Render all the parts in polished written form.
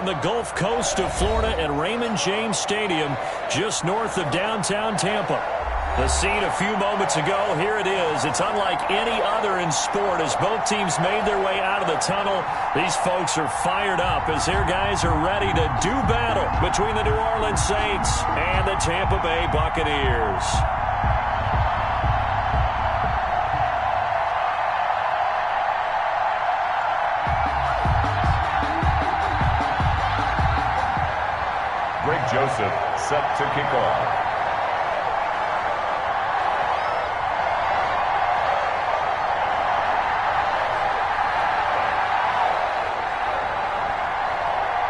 the Gulf Coast of Florida at Raymond James Stadium, just north of downtown Tampa. The scene a few moments ago, here it is. It's unlike any other in sport as both teams made their way out of the tunnel. These folks are fired up as their guys are ready to do battle between the New Orleans Saints and the Tampa Bay Buccaneers. Greg Joseph set to kick off.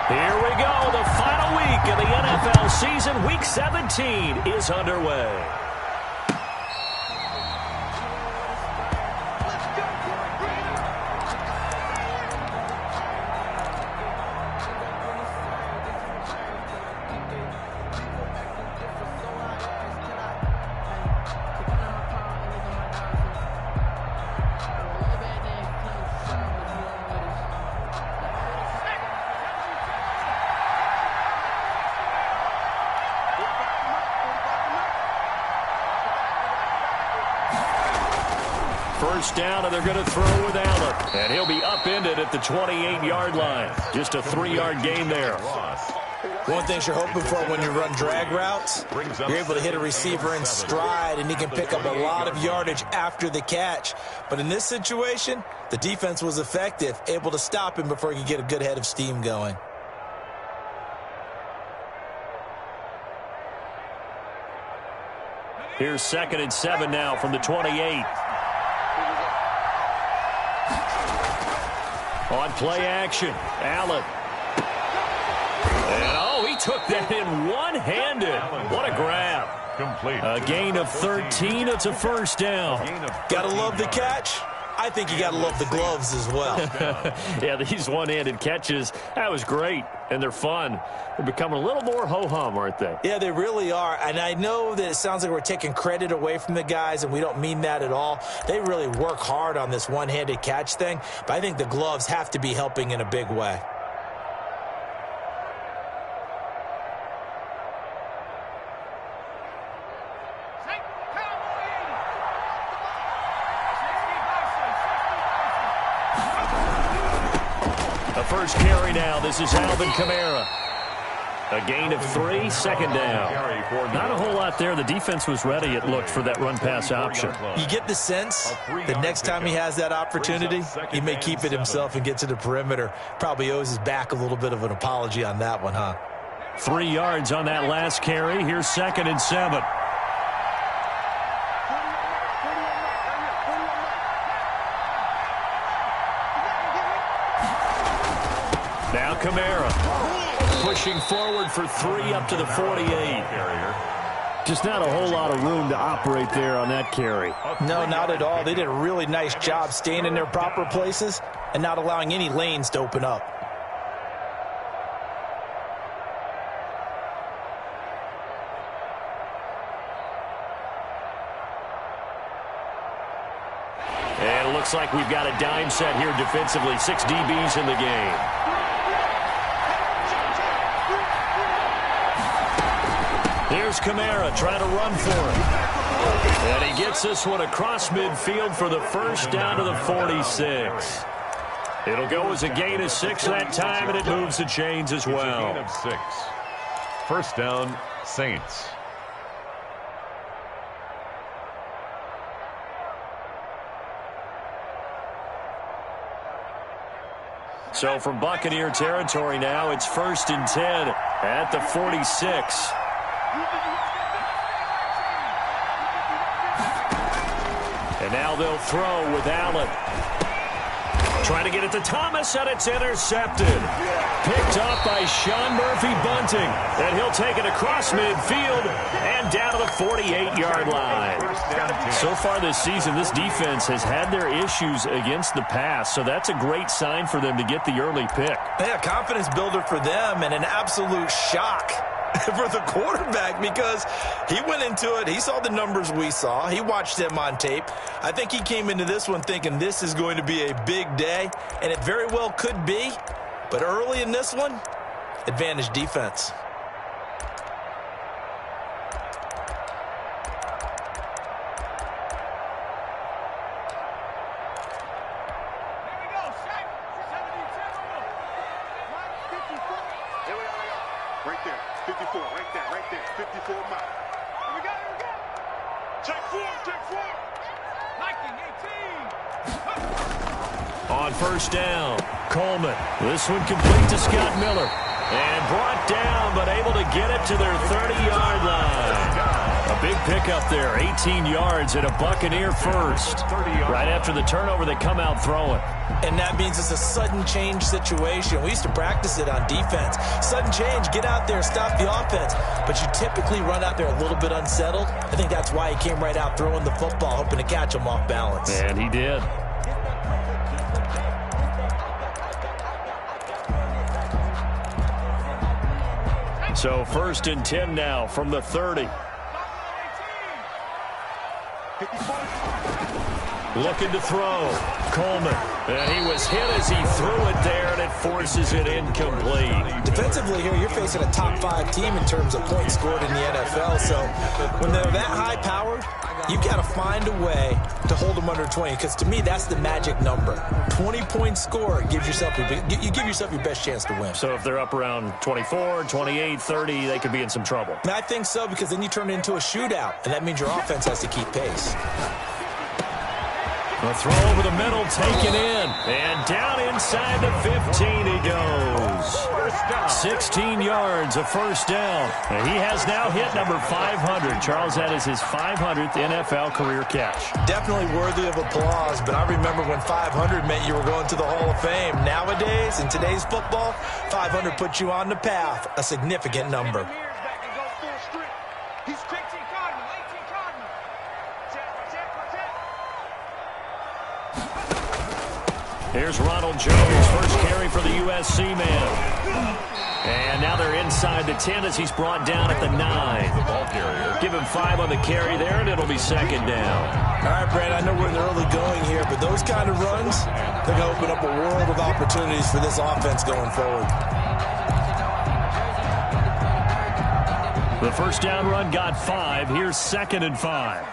Here we go. The final week of the NFL season. Week 17 is underway. First down, and they're going to throw with Allen. And he'll be upended at the 28-yard line. Just a 3-yard gain there. One thing you're hoping for when you run drag routes, you're able to hit a receiver in stride, and he can pick up a lot of yardage after the catch. But in this situation, the defense was effective, able to stop him before he could get a good head of steam going. Here's 2nd and 7 now from the 28. On play action, Allen. And, he took that in one-handed. What a grab. Complete. A gain of 13. It's a first down. Gotta love the catch. I think you gotta love the gloves as well. Yeah, these one-handed catches, that was great. And they're fun. They're becoming a little more ho-hum, aren't they? Yeah, they really are. And I know that it sounds like we're taking credit away from the guys, and we don't mean that at all. They really work hard on this one-handed catch thing, but I think the gloves have to be helping in a big way. The first carry now. This is Alvin Kamara. A gain of 3, 2nd down. Not a whole lot there. The defense was ready, it looked, for that run-pass option. You get the sense that next time he has that opportunity, he may keep it himself and get to the perimeter. Probably owes his back a little bit of an apology on that one, huh? 3 yards on that last carry. Here's 2nd and 7. Now Kamara pushing forward for 3 up to the 48. Just not a whole lot of room to operate there on that carry. No, not at all. They did a really nice job staying in their proper places and not allowing any lanes to open up. And it looks like we've got a dime set here defensively. 6 DBs in the game. Here's Kamara trying to run for it. And he gets this one across midfield for the first down to the 46. It'll go as a gain of 6 that time, and it moves the chains as well. Gain of 6. First down, Saints. So from Buccaneer territory now, it's 1st and 10 at the 46. And now they'll throw with Allen. Trying to get it to Thomas, and it's intercepted. Picked up by Sean Murphy-Bunting. And he'll take it across midfield and down to the 48-yard line. So far this season, this defense has had their issues against the pass, so that's a great sign for them to get the early pick. Yeah, confidence builder for them and an absolute shock for the quarterback because he went into it. He saw the numbers we saw. He watched them on tape. I think he came into this one thinking this is going to be a big day, and it very well could be. But early in this one, advantage defense. Right there, 54, right there, 54 miles. Here we go. Check four. Nike 18. On first down, Coleman. This one complete to Scott Miller. And brought down, but able to get it to their 30-yard line. A big pickup there, 18 yards and a Buccaneer first. Right after the turnover, they come out throwing. And that means it's a sudden change situation. We used to practice it on defense. Sudden change, get out there, stop the offense. But you typically run out there a little bit unsettled. I think that's why he came right out throwing the football, hoping to catch him off balance. And he did. So 1st and 10 now from the 30. Looking to throw. Coleman. And he was hit as he threw it there, and it forces it incomplete. Defensively here, you're facing a top 5 team in terms of points scored in the NFL. So when they're that high-powered, you've got to find a way to hold them under 20. Because to me, that's the magic number. 20-point score gives yourself you give yourself your best chance to win. So if they're up around 24, 28, 30, they could be in some trouble. And I think so, because then you turn it into a shootout, and that means your offense has to keep pace. A throw over the middle, taken in. And down inside the 15 he goes. 16 yards, a first down. And he has now hit number 500. Charles, that is his 500th NFL career catch. Definitely worthy of applause, but I remember when 500 meant you were going to the Hall of Fame. Nowadays, in today's football, 500 puts you on the path, a significant number. Here's Ronald Jones, first carry for the USC man. And now they're inside the 10 as he's brought down at the 9. Give him 5 on the carry there, and it'll be second down. All right, Brad, I know we're in the early going here, but those kind of runs, they're going to open up a world of opportunities for this offense going forward. The first down run got 5. Here's 2nd and 5.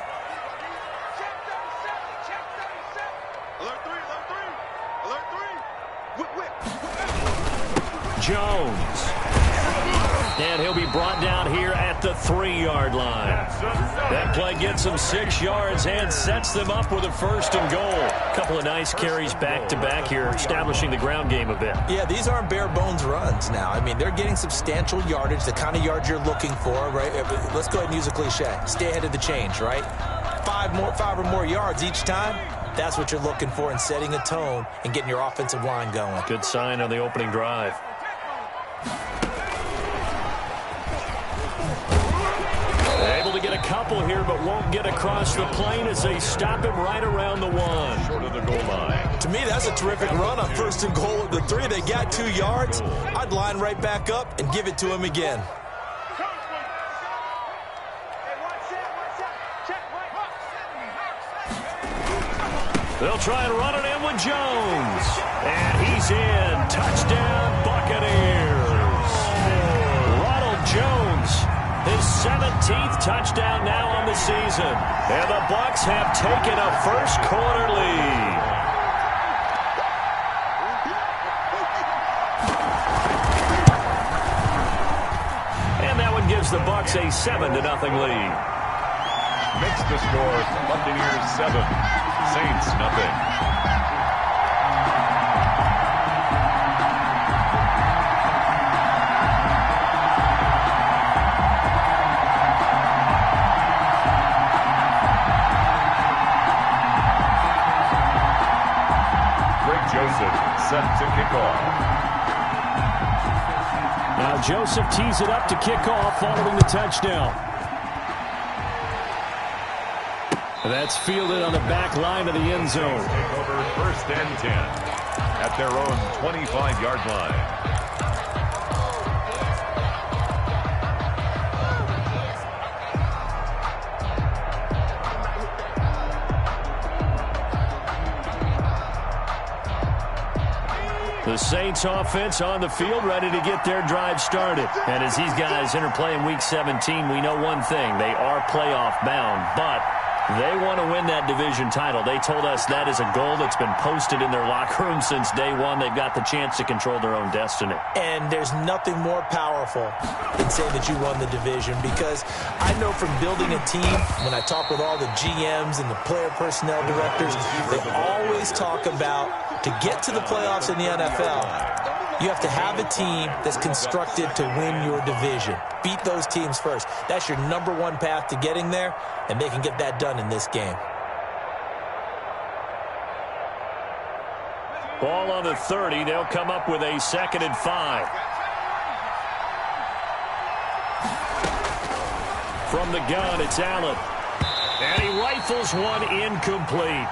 Jones. And he'll be brought down here at the 3-yard line. That play gets him 6 yards and sets them up with a 1st and goal. A couple of nice carries back-to-back here, establishing the ground game a bit. Yeah, these aren't bare-bones runs now. I mean, they're getting substantial yardage, the kind of yards you're looking for, right? Let's go ahead and use a cliche. Stay ahead of the change, right? 5 or more yards each time. That's what you're looking for in setting a tone and getting your offensive line going. Good sign on the opening drive. Able to get a couple here, but won't get across the plane as they stop him right around the 1. Short of the goal line. To me, that's a terrific run on 1st and goal at the 3. They got 2 yards. I'd line right back up and give it to him again. They'll try and run it in with Jones. And he's in. Touchdown, Buccaneers. Ronald Jones, his 17th touchdown now on the season. And the Bucs have taken a first-quarter lead. And that one gives the Bucs a 7-0 lead. Makes the score Buccaneers 7. Saints nothing. Greg Joseph set to kick off. Now Joseph tees it up to kick off following the touchdown. That's fielded on the back line of the end zone. Take over 1st and 10 at their own 25-yard line. The Saints offense on the field, ready to get their drive started. And as these guys interplay in Week 17, we know one thing. They are playoff bound, but they want to win that division title. They told us that is a goal that's been posted in their locker room since day one. They've got the chance to control their own destiny. And there's nothing more powerful than saying that you won the division, because I know from building a team, when I talk with all the GMs and the player personnel directors, they always talk about, to get to the playoffs in the NFL, you have to have a team that's constructed to win your division. Beat those teams first. That's your number one path to getting there, and they can get that done in this game. Ball on the 30. They'll come up with a 2nd and 5. From the gun, it's Allen. And he rifles one incomplete.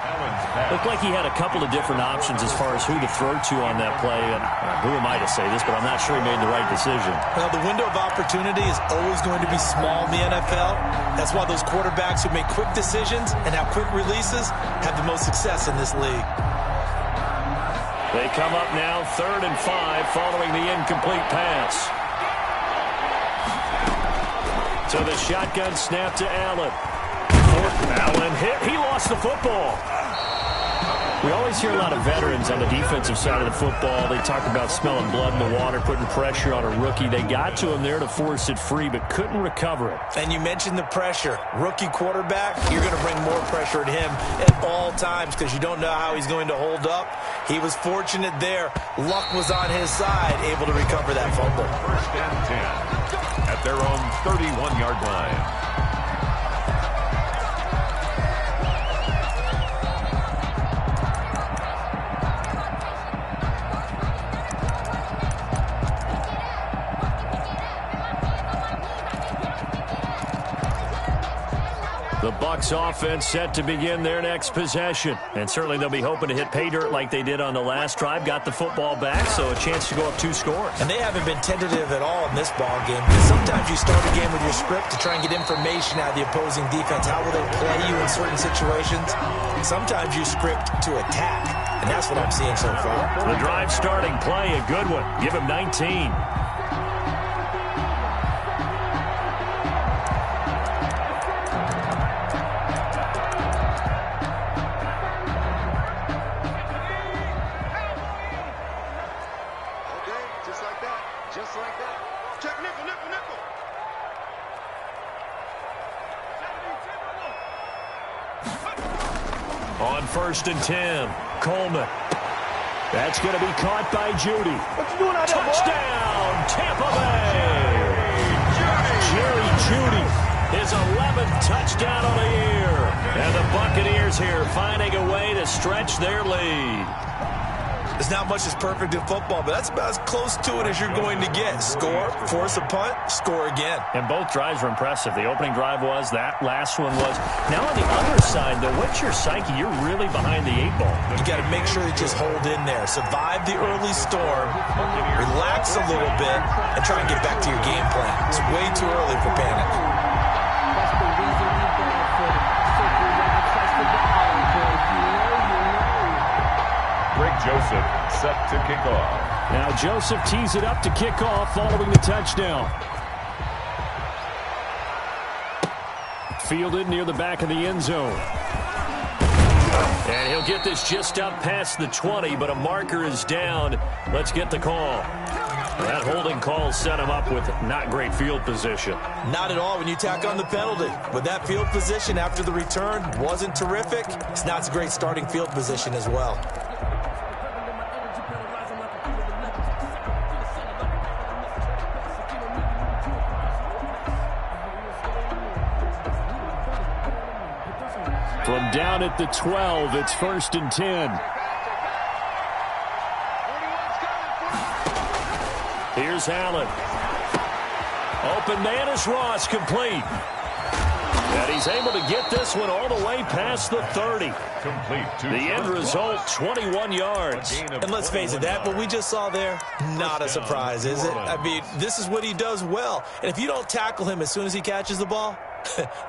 Looked like he had a couple of different options as far as who to throw to on that play. And who am I to say this, but I'm not sure he made the right decision. Well, the window of opportunity is always going to be small in the NFL. That's why those quarterbacks who make quick decisions and have quick releases have the most success in this league. They come up now 3rd and 5 following the incomplete pass. So the shotgun snap to Allen. Allen hit. He lost the football. We always hear a lot of veterans on the defensive side of the football. They talk about smelling blood in the water, putting pressure on a rookie. They got to him there to force it free, but couldn't recover it. And you mentioned the pressure. Rookie quarterback, you're going to bring more pressure at him at all times because you don't know how he's going to hold up. He was fortunate there. Luck was on his side, able to recover that fumble. 1st and 10 at their own 31-yard line. The Bucs offense set to begin their next possession. And certainly they'll be hoping to hit pay dirt like they did on the last drive. Got the football back, so a chance to go up 2 scores. And they haven't been tentative at all in this ball game. Sometimes you start a game with your script to try and get information out of the opposing defense. How will they play you in certain situations? Sometimes you script to attack, and that's what I'm seeing so far. The drive starting play, a good one. Give him 19. On 1st and 10, Coleman. That's going to be caught by Judy. Touchdown, Tampa Bay! Jerry Judy, his 11th touchdown of the year. And the Buccaneers here finding a way to stretch their lead. There's not much that's perfect in football, but that's about as close to it as you're going to get. Score, force a punt, score again. And both drives were impressive. The opening drive was, that last one was. Now on the other side, though, what's your psyche? You're really behind the 8 ball. You got to make sure you just hold in there. Survive the early storm, relax a little bit, and try and get back to your game plan. It's way too early for panic. That's the reason we benefited. So if you never trust the ball, but if you know. Greg Joseph set to kick off. Now Joseph tees it up to kick off following the touchdown. Fielded near the back of the end zone. And he'll get this just up past the 20, but a marker is down. Let's get the call. That holding call set him up with not great field position. Not at all when you tack on the penalty. With that field position after the return wasn't terrific. It's not a great starting field position as well. From down at the 12, it's 1st and 10. Here's Allen. Open man is Ross, complete. And he's able to get this one all the way past the 30. Complete. The end result, 21 yards. And let's face it, that what we just saw there, not a surprise, is it? I mean, this is what he does well. And if you don't tackle him as soon as he catches the ball,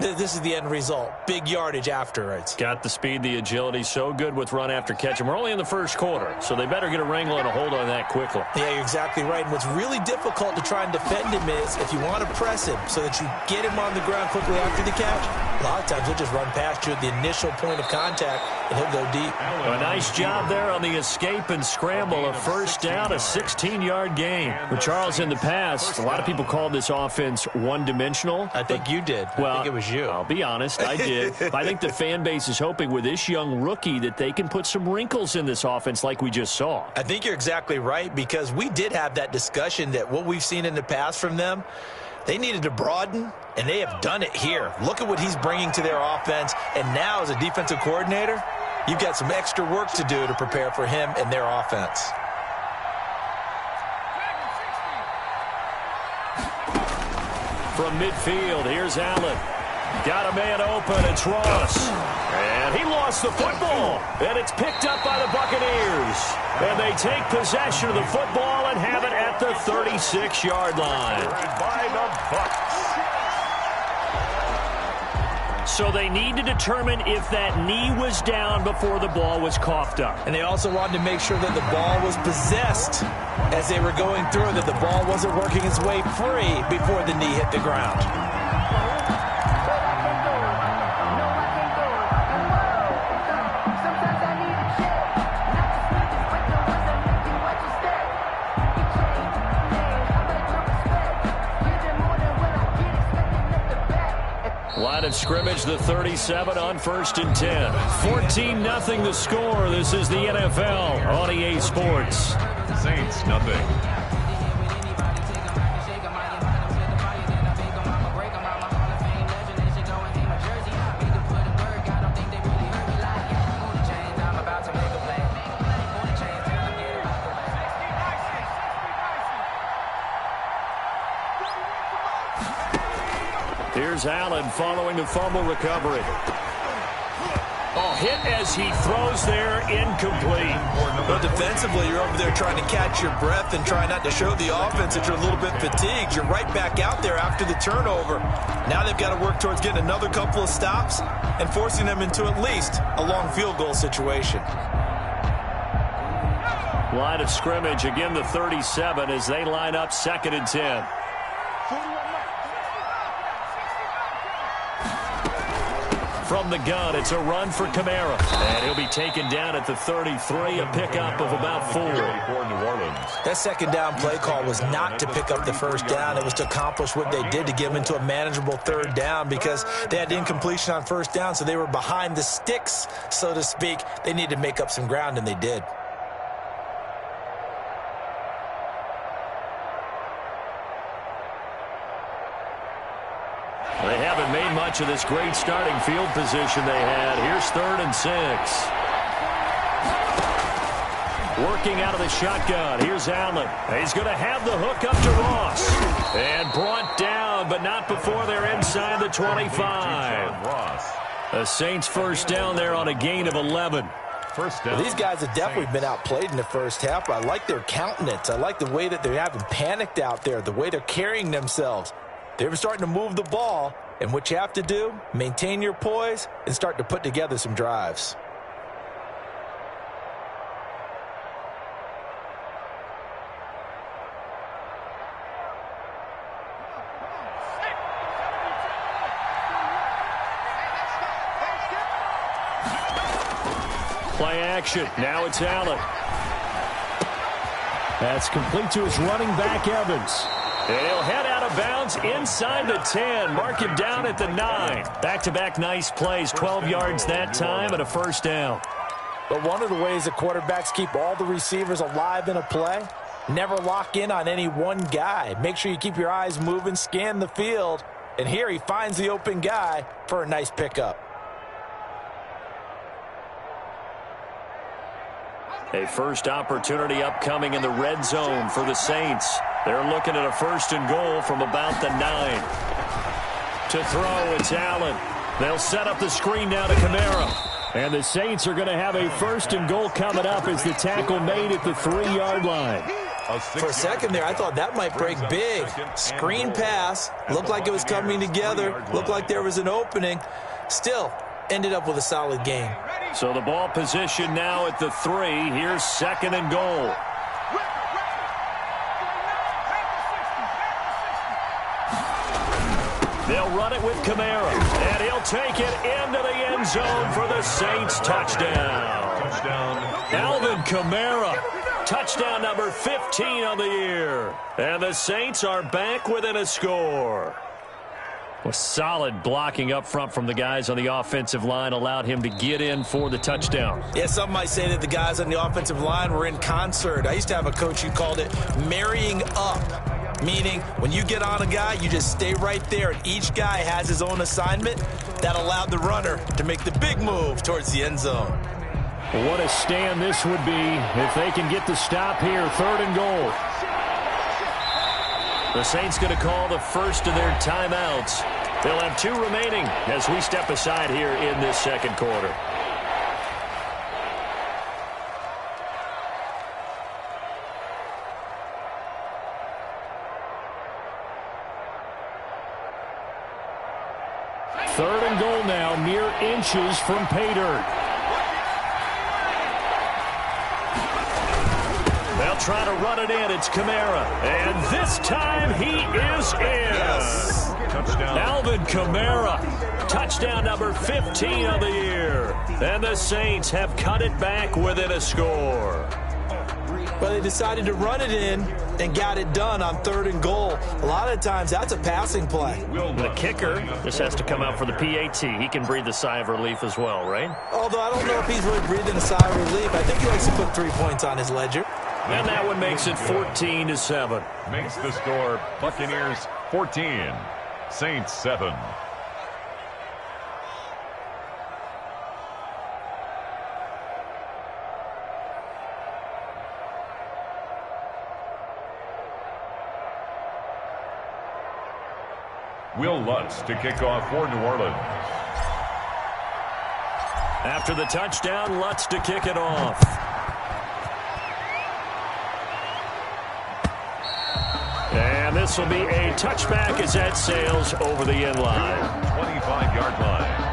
This is the end result. Big yardage afterwards. Got the speed, the agility, so good with run after catch. And we're only in the first quarter, so they better get a wrangle and a hold on that quickly. Yeah, you're exactly right. And what's really difficult to try and defend him is if you want to press him so that you get him on the ground quickly after the catch, a lot of times he'll just run past you at the initial point of contact, and he'll go deep. A nice job there on the escape and scramble. A first down, a 16-yard gain. With Charles in the past, a lot of people called this offense one-dimensional. I think you did. Well, I think it was you. I'll be honest, I did. I think the fan base is hoping with this young rookie that they can put some wrinkles in this offense like we just saw. I think you're exactly right, because we did have that discussion that what we've seen in the past from them, they needed to broaden, and they have done it here. Look at what he's bringing to their offense, and now as a defensive coordinator, you've got some extra work to do to prepare for him and their offense. From midfield, here's Allen. Got a man open, it's Ross. And he lost the football. And it's picked up by the Buccaneers. And they take possession of the football and have it at the 36-yard line. By the Bucs. So they need to determine if that knee was down before the ball was coughed up. And they also wanted to make sure that the ball was possessed as they were going through, that the ball wasn't working its way free before the knee hit the ground. Line of scrimmage, the 37 on 1st and 10. 14-0 the score. This is the NFL on EA Sports. Saints, nothing. Here's Allen following the fumble recovery. Oh, hit as he throws there, incomplete. But defensively, you're over there trying to catch your breath and try not to show the offense that you're a little bit fatigued. You're right back out there after the turnover. Now they've got to work towards getting another couple of stops and forcing them into at least a long field goal situation. Line of scrimmage, again the 37 as they line up 2nd and 10. From the gun, it's a run for Kamara. And he'll be taken down at the 33, a pickup of about 4. That second down play call was not to pick up the first down. It was to accomplish what they did, to get them into a manageable 3rd down, because they had incompletion on 1st down, so they were behind the sticks, so to speak. They needed to make up some ground, and they did. They haven't made much of this great starting field position they had. Here's 3rd and 6. Working out of the shotgun. Here's Allen. He's going to have the hook up to Ross. And brought down, but not before they're inside the 25. The Saints first down there on a gain of 11. First down. Well, these guys have definitely been outplayed in the first half. I like their countenance. I like the way that they haven't panicked out there, the way they're carrying themselves. They're starting to move the ball, and what you have to do, maintain your poise and start to put together some drives. Play action. Now it's Allen. That's complete to his running back, Evans. And he'll head out of bounds inside the 10. Mark him down at the 9. Back-to-back nice plays. 12 yards that time and a first down. But one of the ways that quarterbacks keep all the receivers alive in a play, never lock in on any one guy. Make sure you keep your eyes moving, scan the field. And here he finds the open guy for a nice pickup. A first opportunity upcoming in the red zone for the Saints. They're looking at a 1st and goal from about the 9. To throw, it's Allen. They'll set up the screen now to Kamara. And the Saints are going to have a 1st and goal coming up as the tackle made at the 3-yard line. For a second there, I thought that might break big. Screen pass. Looked like it was coming together. Looked like there was an opening. Still, ended up with a solid game. So the ball position now at the 3. Here's 2nd and goal. They'll run it with Kamara, and he'll take it into the end zone for the Saints touchdown. Alvin Kamara, touchdown number 15 on the year. And the Saints are back within a score. Well, solid blocking up front from the guys on the offensive line allowed him to get in for the touchdown. Yeah, some might say that the guys on the offensive line were in concert. I used to have a coach who called it marrying up, meaning when you get on a guy, you just stay right there, and each guy has his own assignment. That allowed the runner to make the big move towards the end zone. What a stand this would be if they can get the stop here. 3rd and goal. The Saints going to call the first of their timeouts. They'll have 2 remaining as we step aside here in this second quarter. Third and goal now, mere inches from pay dirt. They'll try to run it in. It's Kamara. And this time he is in. Yes. Touchdown. Alvin Kamara. Touchdown number 15 of the year. And the Saints have cut it back within a score. Well, they decided to run it in and got it done on 3rd and goal. A lot of times that's a passing play. The kicker just has to come out for the PAT. He can breathe a sigh of relief as well, right? Although I don't know if he's really breathing a sigh of relief. I think he likes to put 3 points on his ledger. And that one makes it 14-7. Makes the score Buccaneers 14, Saints 7. Will Lutz to kick off for New Orleans. After the touchdown, Lutz to kick it off. And this will be a touchback as that sails over the end line. 25-yard line.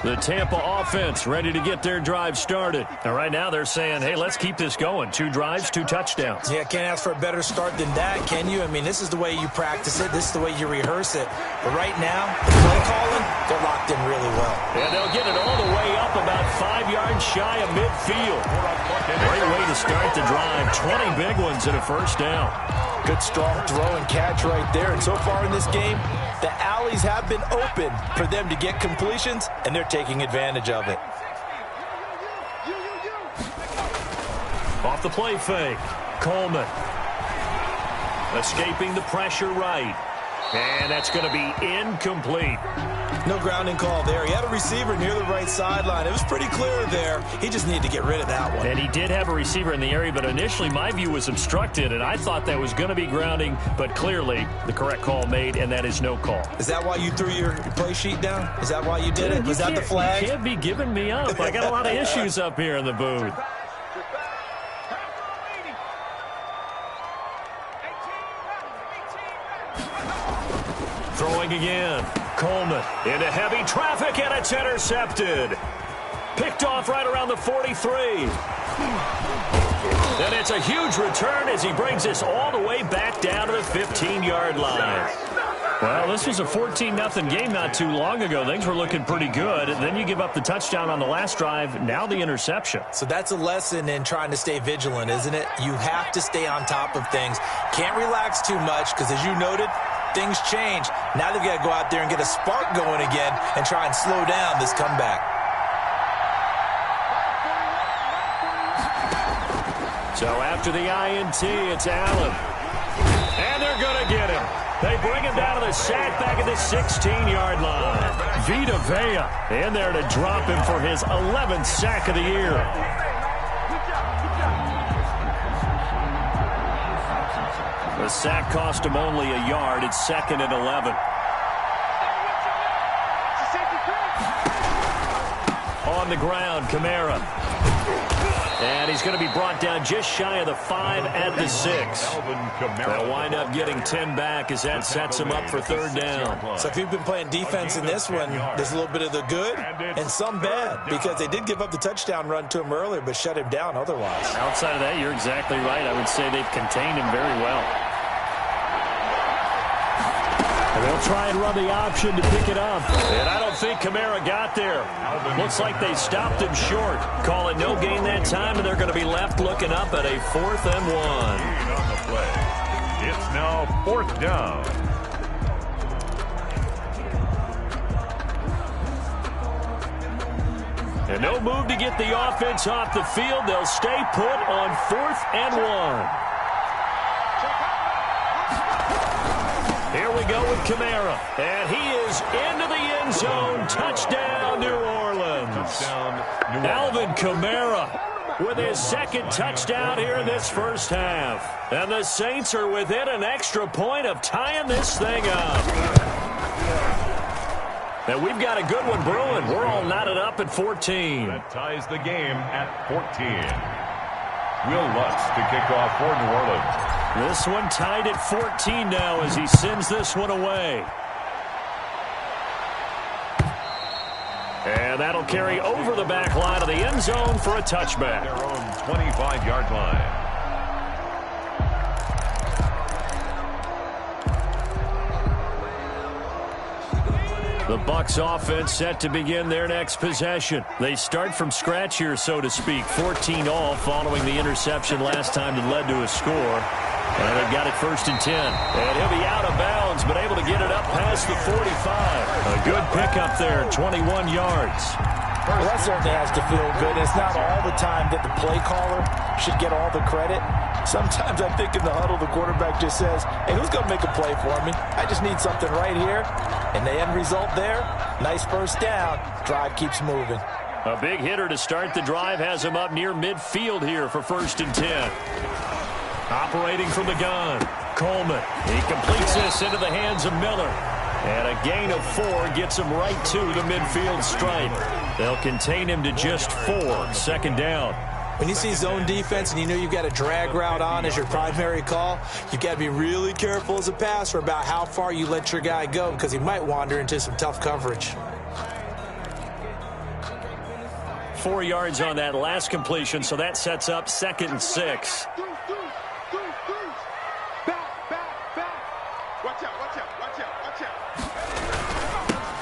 The Tampa offense ready to get their drive started. And right now they're saying, hey, let's keep this going. 2 drives, 2 touchdowns. Yeah, can't ask for a better start than that, can you? I mean, this is the way you practice it. This is the way you rehearse it. But right now, the play calling, they're locked in really well. And they'll get it all the way up about 5 yards shy of midfield. Great way to start the drive. 20 big ones and a first down. Good, strong throw and catch right there. And so far in this game, the alleys have been open for them to get completions, and they're taking advantage of it. Off the play fake. Coleman. Escaping the pressure right. And that's going to be incomplete. No grounding call there. He had a receiver near the right sideline. It was pretty clear there. He just needed to get rid of that one. And he did have a receiver in the area, but initially my view was obstructed, and I thought that was going to be grounding, but clearly the correct call made, and that is no call. Is that why you threw your play sheet down? Is that why you did it? Was that the flag? You can't be giving me up. I got a lot of issues up here in the booth. Throwing again. Coleman into heavy traffic, and it's intercepted. Picked off right around the 43. And it's a huge return as he brings this all the way back down to the 15-yard line. Well, this was a 14-0 game not too long ago. Things were looking pretty good. And then you give up the touchdown on the last drive. Now the interception. So that's a lesson in trying to stay vigilant, isn't it? You have to stay on top of things. Can't relax too much because, as you noted, things change. Now they've got to go out there and get a spark going again and try and slow down this comeback. So after the INT, it's Allen. And they're going to get him. They bring him down to the sack back at the 16-yard line. Vita Vea in there to drop him for his 11th sack of the year. The sack cost him only a yard. It's 2nd and 11. on the ground, Kamara. And he's going to be brought down just shy of the 5 at the 6. They'll wind up getting 10 back as that sets him up for third down. So if you've been playing defense in this one, there's a little bit of the good and some bad, because they did give up the touchdown run to him earlier but shut him down otherwise. Outside of that, you're exactly right. I would say they've contained him very well. And they'll try and run the option to pick it up. And I don't think Kamara got there. Looks like they stopped him short. Call it no gain that time, and they're going to be left looking up at a 4th and 1. On the play. It's now 4th down. And no move to get the offense off the field. They'll stay put on 4th and 1. Here we go with Kamara. And he is into the end zone. Touchdown, New Orleans. Alvin Kamara with his 2nd touchdown here in this first half. And the Saints are within an extra point of tying this thing up. And we've got a good one brewing. We're all knotted up at 14. That ties the game at 14. Will Lutz to kick off for New Orleans. This one tied at 14 now as he sends this one away. And that'll carry over the back line of the end zone for a touchback. Their own 25-yard line. The Bucs offense set to begin their next possession. They start from scratch here, so to speak. 14 all following the interception last time that led to a score. And they've got it 1st and 10. And he'll be out of bounds, but able to get it up past the 45. A good pickup there, 21 yards. Well, that certainly has to feel good. It's not all the time that the play caller should get all the credit. Sometimes I think in the huddle, the quarterback just says, hey, who's going to make a play for me? I just need something right here. And the end result there, nice first down. Drive keeps moving. A big hitter to start the drive has him up near midfield here for 1st and 10. Operating from the gun, Coleman. He completes this into the hands of Miller. And a gain of 4 gets him right to the midfield stripe. They'll contain him to just 4. 2nd down. When you see zone defense and you know you've got a drag route on as your primary call, you've got to be really careful as a passer about how far you let your guy go, because he might wander into some tough coverage. 4 yards on that last completion, so that sets up 2nd and 6.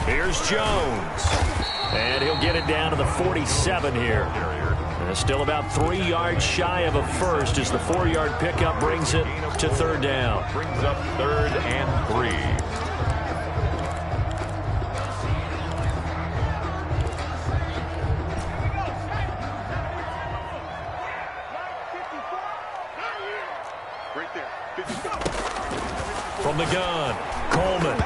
Here's Jones. And he'll get it down to the 47 here. And still about 3 yards shy of a first as the 4-yard pickup brings it to 3rd down. Brings up 3rd and 3. Right there. 54. From the gun, Coleman.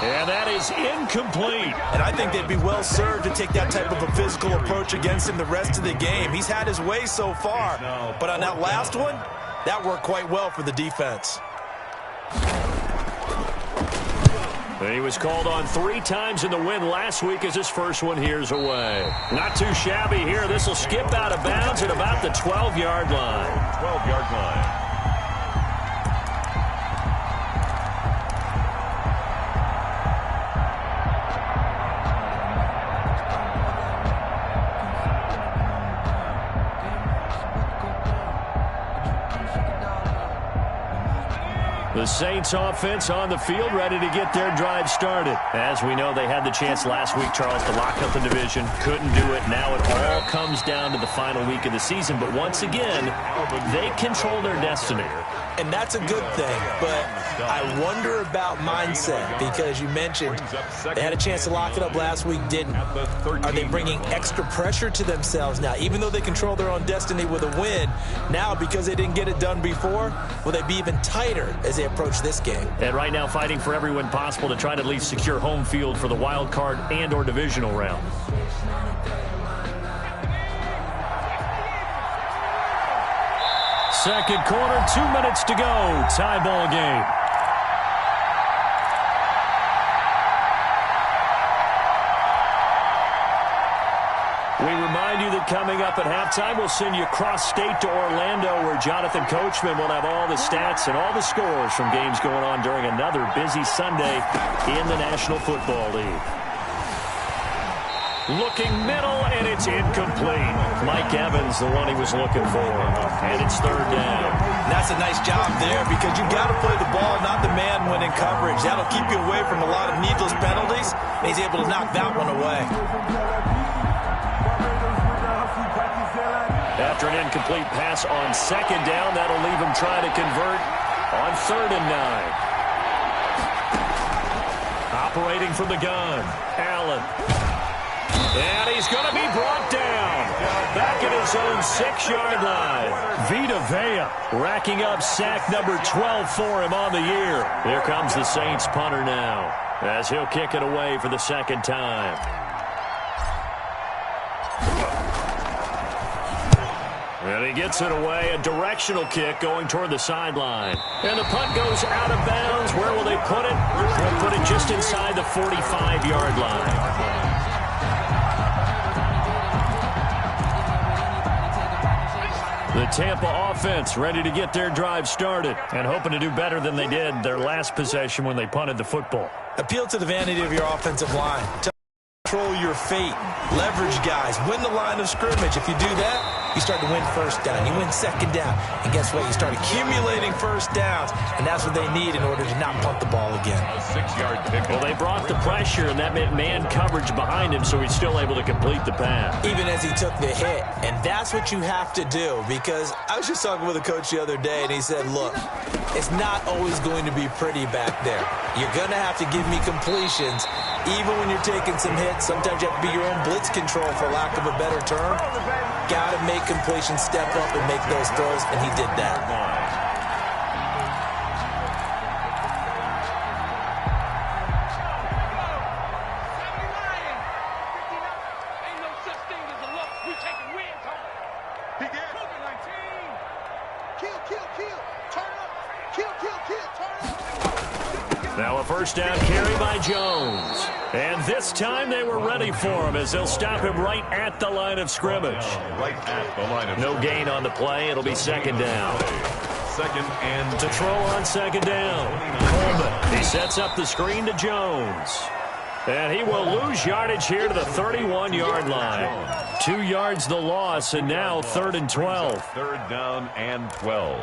And that is incomplete. And I think they'd be well served to take that type of a physical approach against him the rest of the game. He's had his way so far. But on that last one, that worked quite well for the defense. He was called on 3 times in the win last week as his first one here's away. Not too shabby here. This will skip out of bounds at about the 12-yard line. 12-yard line. The Saints offense on the field ready to get their drive started. As we know, they had the chance last week, Charles, to lock up the division. Couldn't do it. Now it all comes down to the final week of the season. But once again, they control their destiny. And that's a good thing, but I wonder about mindset, because you mentioned they had a chance to lock it up last week, didn't. Are they bringing extra pressure to themselves now? Even though they control their own destiny with a win, now because they didn't get it done before, will they be even tighter as they approach this game? And right now fighting for every win possible to try to at least secure home field for the wild card and or divisional round. Second quarter, 2 minutes to go. Tie ball game. We coming up at halftime. We'll send you cross-state to Orlando, where Jonathan Coachman will have all the stats and all the scores from games going on during another busy Sunday in the National Football League. Looking middle, and it's incomplete. Mike Evans, the one he was looking for. And it's third down. That's a nice job there because you've got to play the ball, not the man when in coverage. That'll keep you away from a lot of needless penalties. And he's able to knock that one away. After an incomplete pass on second down, that'll leave him trying to convert on 3rd and 9. Operating from the gun, Allen. And he's going to be brought down. Back at his own 6-yard line. Vita Vea racking up sack number 12 for him on the year. Here comes the Saints punter now, as he'll kick it away for the second time. And he gets it away, a directional kick going toward the sideline. And the punt goes out of bounds. Where will they put it? They'll put it just inside the 45-yard line. The Tampa offense ready to get their drive started and hoping to do better than they did their last possession when they punted the football. Appeal to the vanity of your offensive line. Control your fate. Leverage guys. Win the line of scrimmage. If you do that, you start to win first down. You win second down. And guess what? You start accumulating first downs. And that's what they need in order to not punt the ball again. A 6-yard pick. Well, they brought the pressure, and that meant man coverage behind him, so he's still able to complete the pass. Even as he took the hit. And that's what you have to do, because I was just talking with a coach the other day, and he said, look, it's not always going to be pretty back there. You're going to have to give me completions. Even when you're taking some hits, sometimes you have to be your own blitz control, for lack of a better term. Got to make completions, step up and make those throws, and he did that. Now a first down carry by Jones. And this time they were ready for him, as they'll stop him right at the line of scrimmage. Right at the line of no gain on the play. It'll be second down. Second and to throw on second down. Coleman. He sets up the screen to Jones. And he will lose yardage here to the 31-yard line. 2 yards the loss, and now 3rd and 12. 3rd down and 12.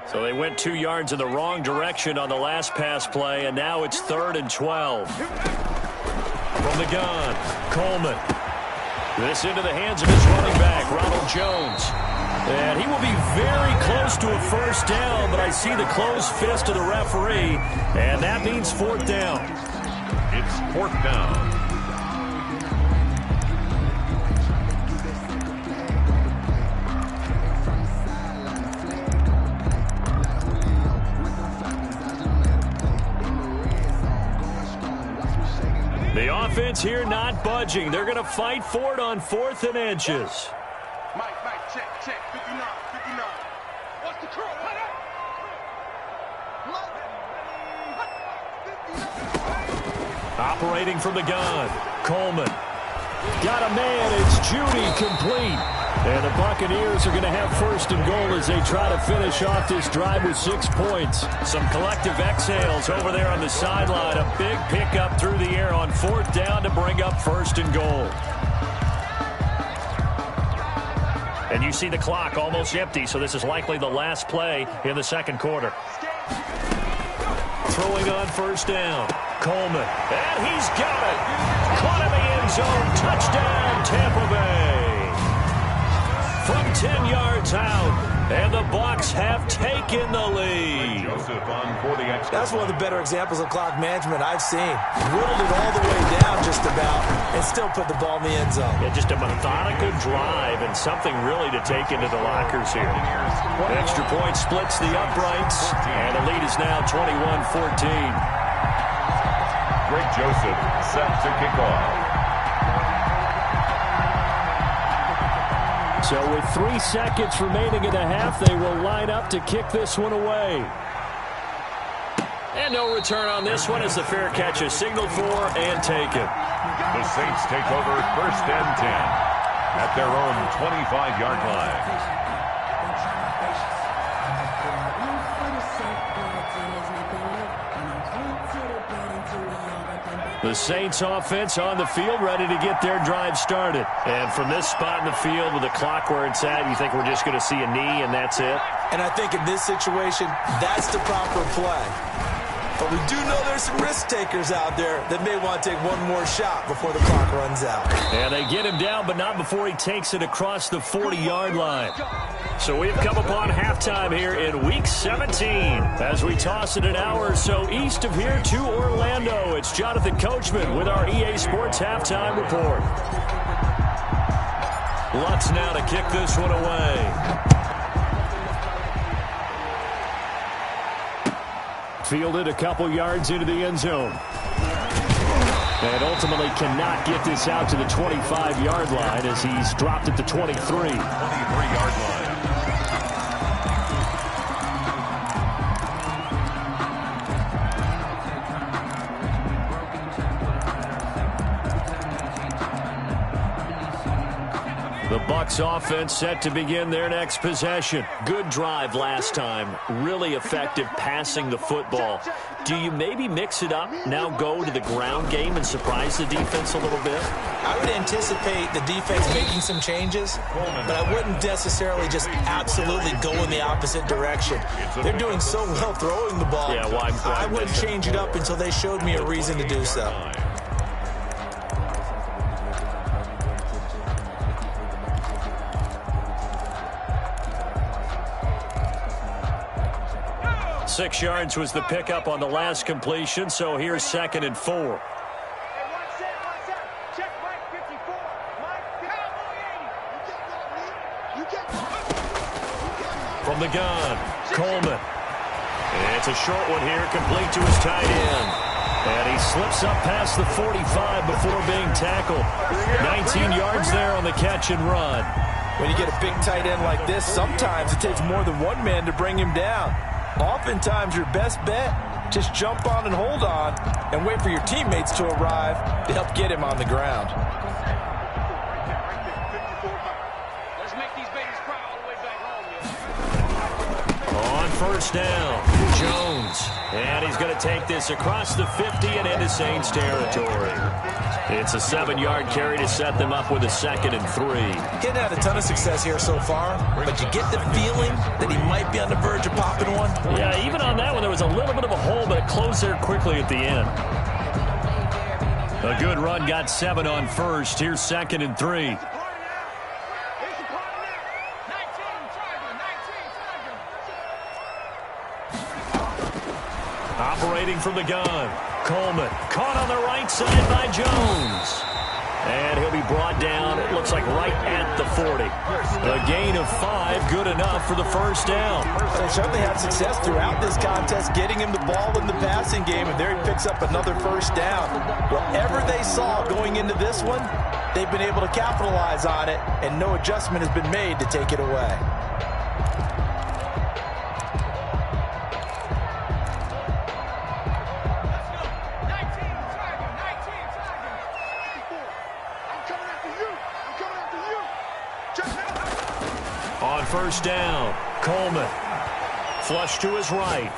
So they went 2 yards in the wrong direction on the last pass play, and now it's 3rd and 12. From the gun, Coleman. This into the hands of his running back, Ronald Jones. And he will be very close to a first down, but I see the closed fist of the referee, and that means 4th down. It's 4th down. The offense here not budging. They're going to fight for it on 4th and inches. Mike, check, 59. What's the curl? Operating from the gun, Coleman. Got a man, it's Judy, complete. And the Buccaneers are going to have 1st and goal as they try to finish off this drive with 6 points. Some collective exhales over there on the sideline. A big pickup through the air on 4th down to bring up 1st and goal. And you see the clock almost empty, so this is likely the last play in the 2nd quarter. Throwing on 1st down, Coleman. And he's got it. Caught in the end zone. Touchdown, Tampa Bay. From 10 yards out, and the Bucs have taken the lead. Joseph on for the extra. That's one of the better examples of clock management I've seen. Whittled it all the way down just about, and still put the ball in the end zone. Yeah, just a methodical drive and something really to take into the lockers here. Extra point splits the uprights, and the lead is now 21-14. Greg Joseph set to kick off. So with 3 seconds remaining in the half, they will line up to kick this one away. And no return on this one as the fair catch is signaled for and taken. The Saints take over 1st and 10 at their own 25-yard line. The Saints offense on the field, ready to get their drive started. And from this spot in the field with the clock where it's at, you think we're just going to see a knee and that's it? And I think in this situation, that's the proper play. But we do know there's some risk takers out there that may want to take one more shot before the clock runs out. And they get him down, but not before he takes it across the 40-yard line. So we've come upon halftime here in Week 17 as we toss it an hour or so east of here to Orlando. It's Jonathan Coachman with our EA Sports Halftime Report. Lutz now to kick this one away. Fielded a couple yards into the end zone. And ultimately cannot get this out to the 25-yard line as he's dropped at the 23. 23-yard line. The Bucs offense set to begin their next possession. Good drive last time. Really effective passing the football. Do you maybe mix it up, now go to the ground game and surprise the defense a little bit? I would anticipate the defense making some changes, but I wouldn't necessarily just absolutely go in the opposite direction. They're doing so well throwing the ball. Yeah, why I wouldn't change it up until they showed me a reason to do so. 6 yards was the pickup on the last completion, so here's 2nd and 4. From the gun, Coleman. It's a short one here, complete to his tight end. And he slips up past the 45 before being tackled. 19 yards there on the catch and run. When you get a big tight end like this, sometimes it takes more than one man to bring him down. Oftentimes, your best bet, just jump on and hold on and wait for your teammates to arrive to help get him on the ground. Let's make these babies cry all the way back home. On 1st down, Jones. And he's going to take this across the 50 and into Saints territory. It's a 7-yard carry to set them up with a 2nd and 3. He hadn't had a ton of success here so far, but you get the feeling that he might be on the verge of popping one. Yeah, even on that one, there was a little bit of a hole, but it closed there quickly at the end. A good run, got 7 on 1st. Here's 2nd and 3. Operating from the gun, Coleman caught on the right side by Jones. And he'll be brought down, it looks like right at the 40. A gain of 5, good enough for the 1st down. They certainly had success throughout this contest, getting him the ball in the passing game, and there he picks up another 1st down. Whatever they saw going into this one, they've been able to capitalize on it, and no adjustment has been made to take it away. On 1st down, Coleman. Flush to his right.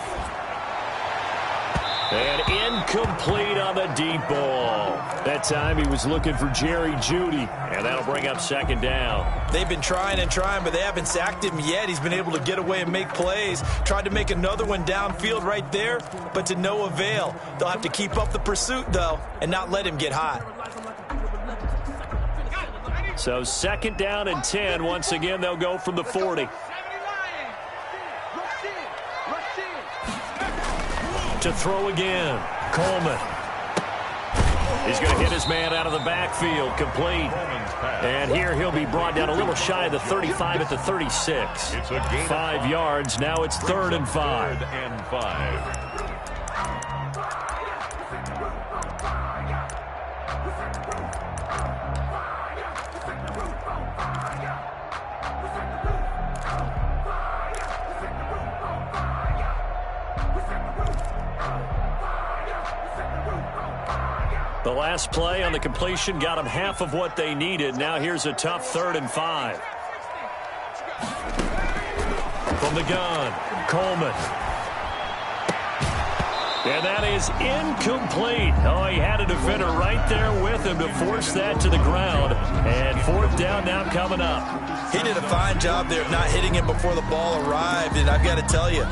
And incomplete on the deep ball. That time he was looking for Jerry Jeudy, and that'll bring up 2nd down. They've been trying and trying, but they haven't sacked him yet. He's been able to get away and make plays. Tried to make another one downfield right there, but to no avail. They'll have to keep up the pursuit, though, and not let him get hot. So 2nd down and 10. Once again, they'll go from the 40. To throw again, Coleman. He's going to hit his man out of the backfield, complete. And here he'll be brought down a little shy of the 35 at the 36. 5 yards, now it's 3rd and 5. 3rd and 5. The last play on the completion got them half of what they needed. Now here's a tough 3rd and 5. From the gun, Coleman. And that is incomplete. Oh, he had a defender right there with him to force that to the ground. And 4th down now coming up. He did a fine job there of not hitting him before the ball arrived. And I've got to tell you,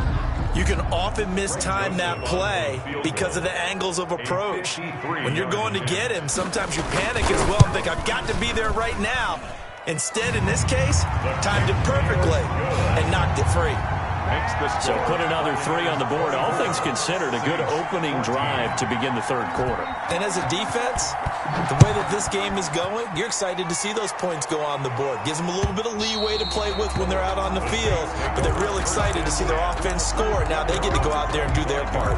you can often mistime that play because of the angles of approach. When you're going to get him, sometimes you panic as well and think, I've got to be there right now. Instead, in this case, timed it perfectly and knocked it free. So put another 3 on the board. All things considered, a good opening drive to begin the 3rd quarter. And as a defense, the way that this game is going, you're excited to see those points go on the board. Gives them a little bit of leeway to play with when they're out on the field, but they're real excited to see their offense score. Now they get to go out there and do their part.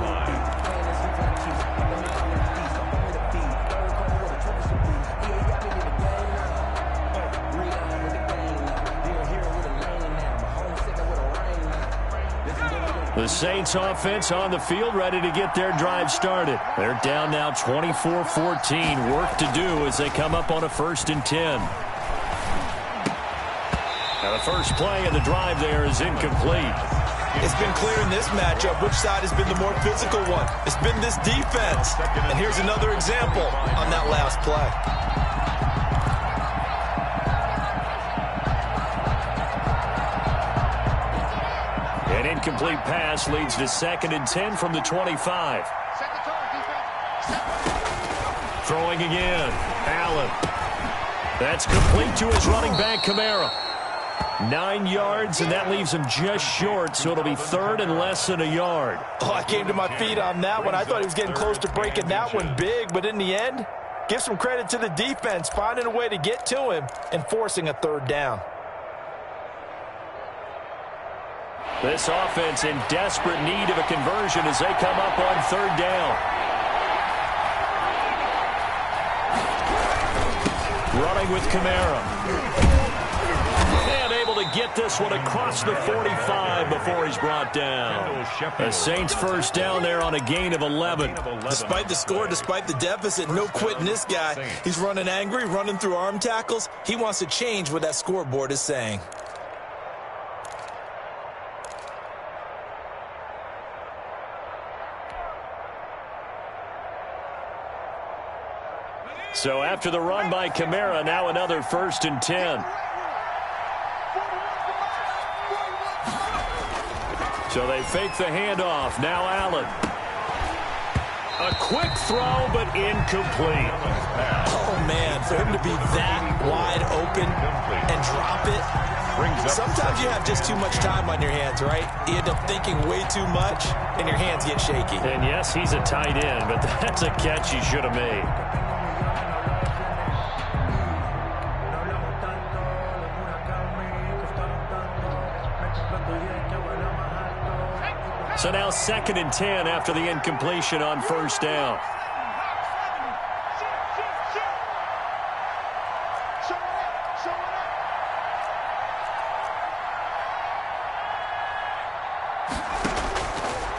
The Saints offense on the field, ready to get their drive started. They're down now 24-14. Work to do as they come up on a 1st and 10. Now the first play of the drive there is incomplete. It's been clear in this matchup which side has been the more physical one. It's been this defense. And here's another example on that last play. An incomplete pass leads to 2nd and 10 from the 25. Throwing again. Allen. That's complete to his running back, Kamara. 9 yards, and that leaves him just short, so it'll be 3rd and less than a yard. Oh, I came to my feet on that one. I thought he was getting close to breaking that one big, but in the end, give some credit to the defense, finding a way to get to him and forcing a 3rd down. This offense in desperate need of a conversion as they come up on 3rd down. Running with Kamara. And able to get this one across the 45 before he's brought down. The Saints 1st down there on a gain of 11. Despite the score, despite the deficit, no quitting this guy. He's running angry, running through arm tackles. He wants to change what that scoreboard is saying. So after the run by Kamara, now another 1st and 10. So they fake the handoff. Now Allen. A quick throw, but incomplete. Oh, man, for him to be that wide open and drop it. Sometimes you have just too much time on your hands, right? You end up thinking way too much, and your hands get shaky. And yes, he's a tight end, but that's a catch he should have made. So now 2nd and 10 after the incompletion on 1st down.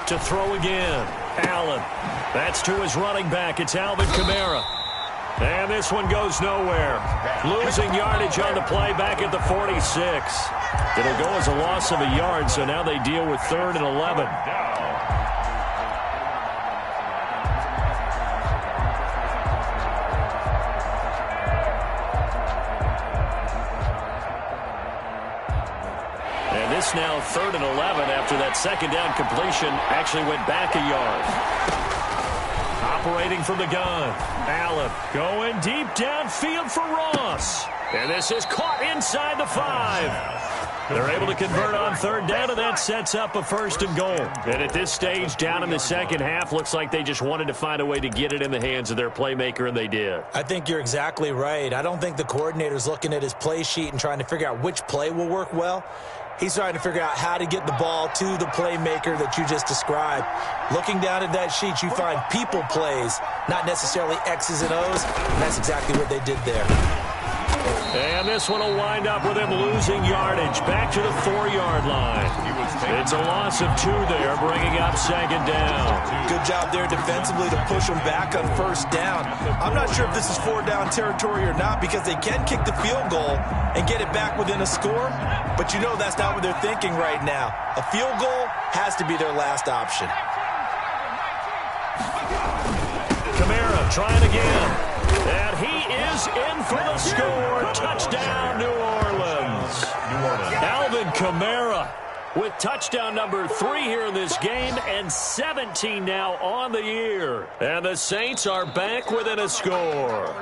To throw again. Allen. That's to his running back. It's Alvin Kamara. And this one goes nowhere. Losing yardage on the play back at the 46. It'll go as a loss of a yard, so now they deal with 3rd and 11. And this now 3rd and 11 after that 2nd down completion actually went back a yard. Operating from the gun. Allen going deep downfield for Ross. And this is caught inside the 5. They're able to convert on 3rd down, and that sets up a 1st and goal. And at this stage, down in the 2nd half, looks like they just wanted to find a way to get it in the hands of their playmaker, and they did. I think you're exactly right. I don't think the coordinator's looking at his play sheet and trying to figure out which play will work well. He's trying to figure out how to get the ball to the playmaker that you just described. Looking down at that sheet, you find people plays, not necessarily X's and O's, and that's exactly what they did there. And this one will wind up with him losing yardage back to the 4-yard line. It's a loss of 2 there, bringing up 2nd down. Good job there defensively to push them back on 1st down. I'm not sure if this is 4-down territory or not because they can kick the field goal and get it back within a score, but you know that's not what they're thinking right now. A field goal has to be their last option. Kamara trying again. And he is in for the score. Touchdown, New Orleans. Alvin Kamara with touchdown number 3 here in this game, and 17 now on the year. And the Saints are back within a score.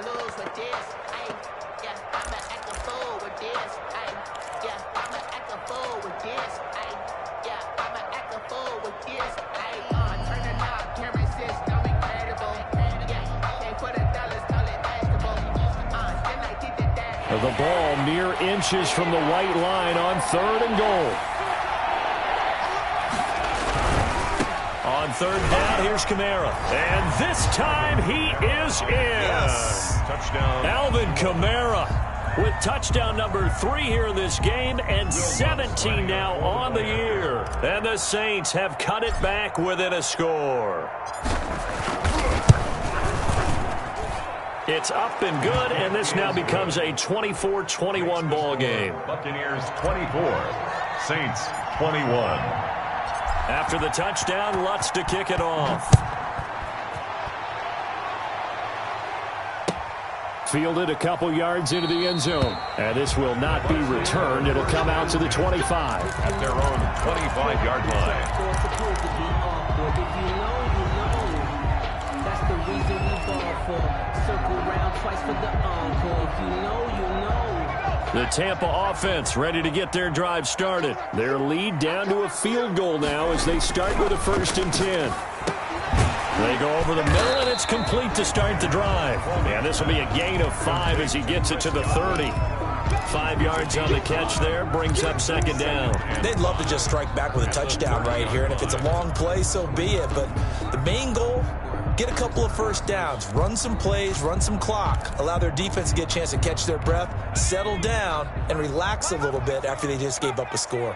The ball mere inches from the white line on 3rd and goal. On 3rd down, here's Kamara. And this time he is in. Yes. Touchdown. Alvin Kamara with touchdown number 3 here in this game, and 17 now on the year. And the Saints have cut it back within a score. It's up and good, and this now becomes a 24-21 ball game. Buccaneers 24, Saints 21. After the touchdown, Lutz to kick it off. Fielded a couple yards into the end zone. And this will not be returned. It'll come out to the 25. At their own 25-yard line. That's the reason we ball for. Circle round twice for the encore. If you know, you know. The Tampa offense ready to get their drive started. Their lead down to a field goal now as they start with a 1st and 10. They go over the middle, and it's complete to start the drive. And this will be a gain of 5 as he gets it to the 30. 5 yards on the catch there, brings up 2nd down. They'd love to just strike back with a touchdown right here, and if it's a long play, so be it. But the main goal, get a couple of 1st downs, run some plays, run some clock, allow their defense to get a chance to catch their breath, settle down, and relax a little bit after they just gave up a score.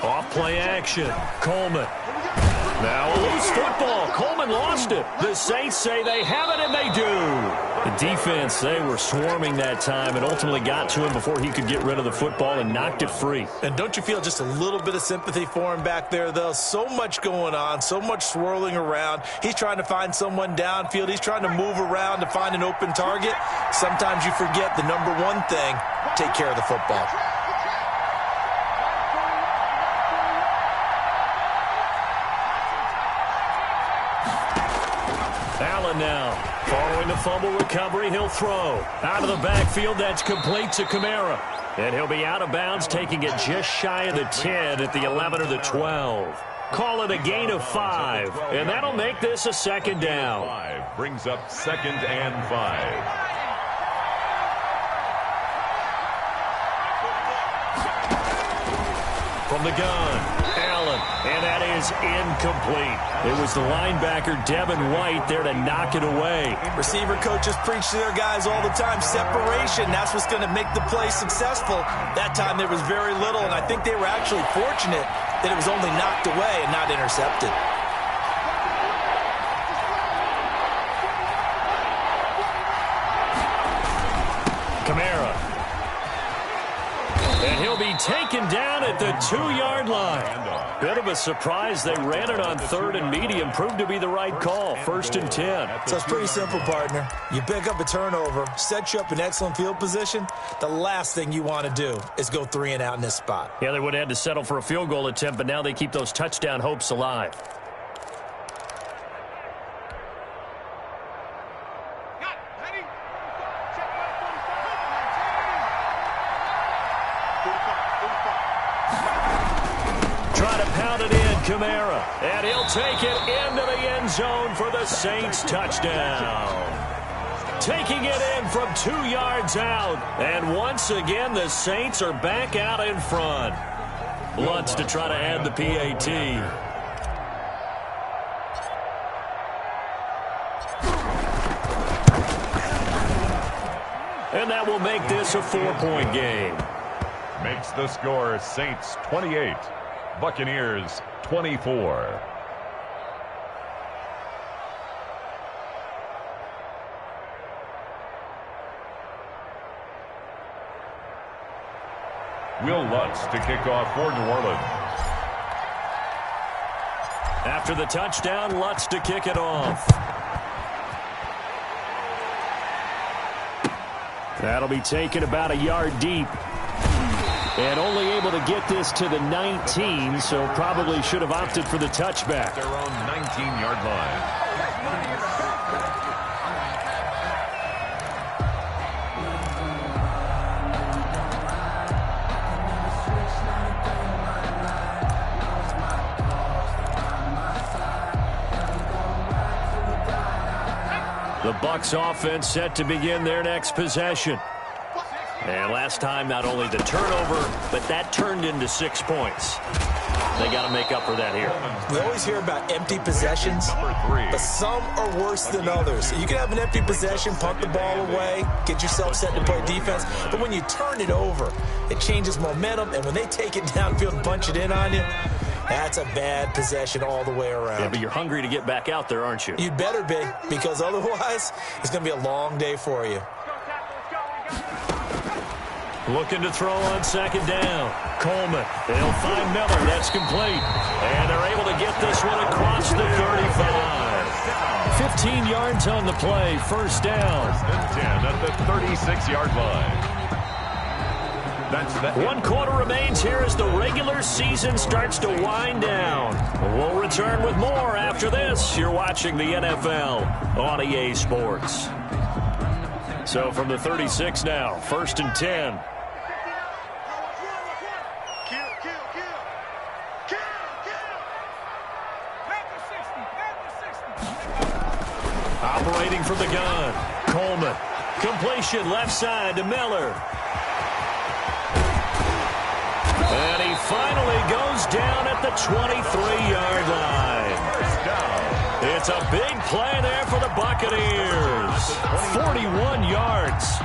Off play action. Coleman. Now a loose football. Coleman lost it. The Saints say they have it, and they do. The defense, they were swarming that time and ultimately got to him before he could get rid of the football and knocked it free. And don't you feel just a little bit of sympathy for him back there, though? So much going on, so much swirling around. He's trying to find someone downfield. He's trying to move around to find an open target. Sometimes you forget the number one thing, take care of the football. Allen now, following the fumble recovery, he'll throw. Out of the backfield, that's complete to Kamara. And he'll be out of bounds, taking it just shy of the 10 at the 11 or the 12. Call it a gain of 5, and that'll make this a 2nd down. 5 brings up 2nd and 5. From the gun, Allen, and that is incomplete. It was the linebacker, Devin White, there to knock it away. Receiver coaches preach to their guys all the time. Separation, that's what's going to make the play successful. That time there was very little, and I think they were actually fortunate that it was only knocked away and not intercepted. Kamara. And he'll be taken down at the 2-yard line. Bit of a surprise. They ran it on 3rd and medium. Proved to be the right call. 1st and 10. So it's pretty simple, partner. You pick up a turnover, set you up in excellent field position. The last thing you want to do is go 3 and out in this spot. Yeah, they would have had to settle for a field goal attempt, but now they keep those touchdown hopes alive. Kamara, and he'll take it into the end zone for the Saints touchdown. Taking it in from 2 yards out, and once again the Saints are back out in front. Lutz to try to add the PAT. And that will make this a 4-point game. Makes the score Saints 28, Buccaneers 24. Will Lutz to kick off for New Orleans. After the touchdown, Lutz to kick it off. That'll be taken about a yard deep. And only able to get this to the 19, so probably should have opted for the touchback. Their own 19-yard line. The Bucs offense set to begin their next possession. And last time, not only the turnover, but that turned into 6 points. They got to make up for that here. We always hear about empty possessions, but some are worse than others. You can have an empty possession, punt the ball away, get yourself set to play defense, but when you turn it over, it changes momentum, and when they take it downfield and punch it in on you, that's a bad possession all the way around. Yeah, but you're hungry to get back out there, aren't you? You'd better be, because otherwise, it's going to be a long day for you. Looking to throw on second down. Coleman. They'll find Miller. That's complete. And they're able to get this one across the 35. 15 yards on the play. First down. 10 at the 36-yard line. One quarter remains here as the regular season starts to wind down. We'll return with more after this. You're watching the NFL on EA Sports. So from the 36 now, 1st and 10. Operating from the gun, Coleman. Completion left side to Miller. And he finally goes down at the 23-yard line. It's a big play there for the Buccaneers. 41 yards.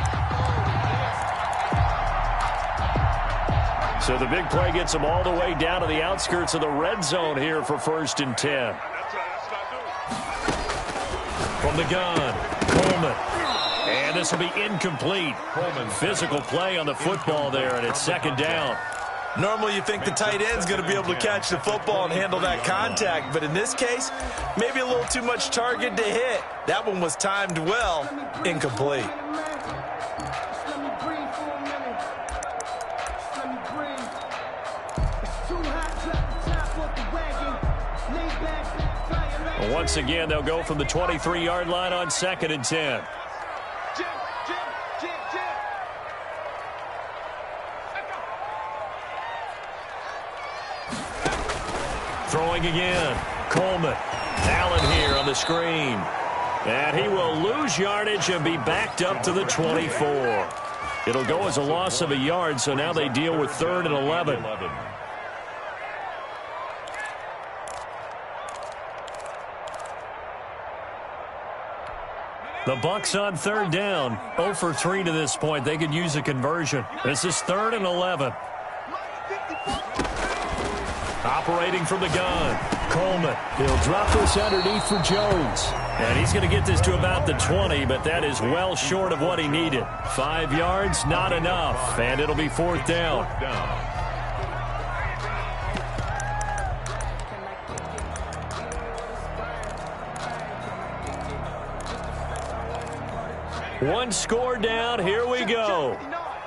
So the big play gets them all the way down to the outskirts of the red zone here for 1st and 10. From the gun, Coleman. And this will be incomplete. Physical play on the football there, and it's 2nd down. Normally you think the tight end's going to be able to catch the football and handle that contact, but in this case, maybe a little too much target to hit. That one was timed well, incomplete. Well, once again, they'll go from the 23-yard line on 2nd and 10. Throwing again. Coleman. Allen here on the screen. And he will lose yardage and be backed up to the 24. It'll go as a loss of a yard, so now they deal with 3rd and 11. The Bucs on 3rd down. 0 for 3 to this point. They could use a conversion. This is 3rd and 11. Operating from the gun, Coleman. He'll drop this underneath for Jones. And he's going to get this to about the 20, but that is well short of what he needed. 5 yards, not enough. And it'll be 4th down. One score down. Here we go.